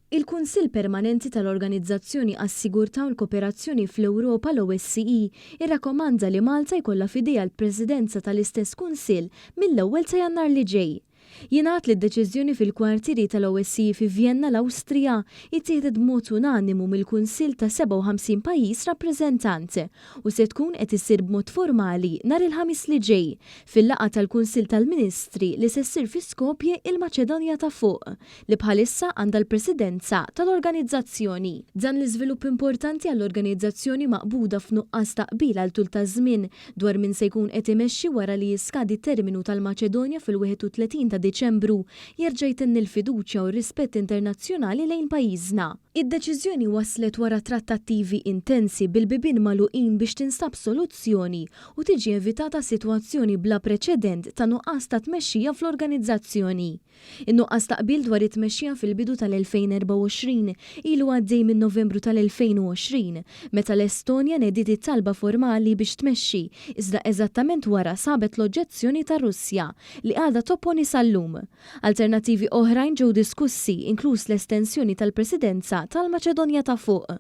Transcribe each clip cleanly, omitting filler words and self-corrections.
Il-Kunsill Permanenti tal-Organizzazzjoni għas-Sigurtà u l-Kooperazzjoni fl-Ewropa l-OSCE irrakkomanda li Malta jkollha f'idejha l-Presidenza tal-istess Kunsill mill-ewwel ta' Jannar li ġej. Jingħad li d-deċiżjoni fil-kwartieri tal-OSCE fi Vienna l-Awstrija ittieħdet b'mod unanimu mill-Kunsill ta' 57 pajjiż rappreżentant u se tkun qed issir b'mod formali nhar il-Ħamis li ġej fil-laqgħa tal-Kunsill tal-Ministri li se ssir fi Skopje il-Maċedonja ta' fuq li bħalissa għandha l-Presidenza tal-organizzazzjoni. Dan l-iżvilupp importanti għall-organizzazzjoni maqbuda f'nuqqas taqbil għal tul ta' żmien dwar min se jkun qed imexxi wara li jiskadi terminu tal-Maċedonja fil-31 ta' Diċembru jerġa' jtenni l-fiduċja u r-rispett internazzjonali lejn pajjiżna. Id-deċiżjoni waslet wara trattattivi intensi bil-bibien magħluqin biex tinstab soluzzjoni u tiġi evitata sitwazzjoni bla preċedent ta' nuqqas ta' tmexxija fl-organizzazzjoni. In-nuqqas taqbil dwar it-tmexxija fil-bidu tal-2024 ilu għaddej minn Novembru tal-2020 meta l-Estonja nediet it-talba formali biex tmexxi iżda eżattament wara sabet l-oġġezzjoni ta' Russja li għadha topponi sal-lum. Alternattivi oħrajn ġew diskussi inkluż l-estensjoni tal-Presidenza tal-Maċedonja ta' fuq.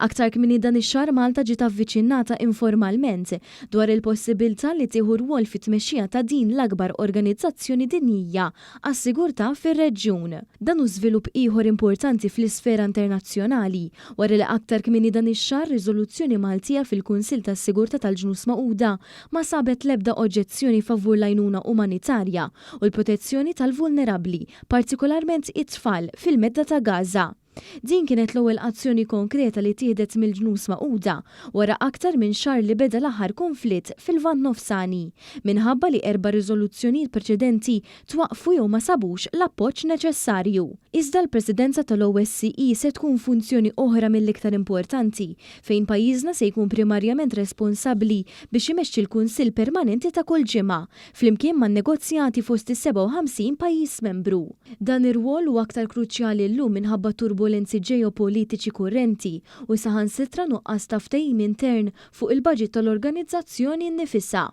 Aktar kmini dan ix-xahar Malta ġiet avviċinata informalment dwar il-possibilità li tieħu rwol fit-tmexxija ta' din l-akbar organizzazzjoni dinjija għas-sigurtà fir-reġjun. Dan hu żvilupp ieħor importanti fl-isfera internazzjonali wara li aktar kmini dan ix-xahar riżoluzzjoni Maltija fil-Kunsill tas-Sigurtà tal-Ġnus Magħquda ma sabet l-ebda oġġezzjoni favur l-għajnuna umanitarja u l-protezzjoni tal-vulnerabbli, partikolarment it-tfal fil-medda ta' Gaza. Din kienet l-ewwel azzjoni konkreta li tieħdet mill-Ġnus Magħquda wara aktar minn xahar li beda l-aħħar konflitt fil-Lvant Nofsani minħabba li 4 riżoluzzjonijiet preċedenti twaqqfu jew ma sabux l-appoġġ neċessarju. Iżda l-Presidenza tal-OSCE se tkun funzjoni oħra mill-iktar importanti fejn pajjiżna se jkun primarjament responsabbli biex imexxi l-Kunsill Permanenti ta' kull ġimgħa flimkien man-negozjati fost is-57 pajjiż membru. Dan ir-rwol huwa aktar kruċjali llum minħabba turbulenzi ġeopolitiċi kurrenti u saħansitra nuqqas ta' ftehim intern fuq il-baġit tal-organizzazzjoni nnifisha.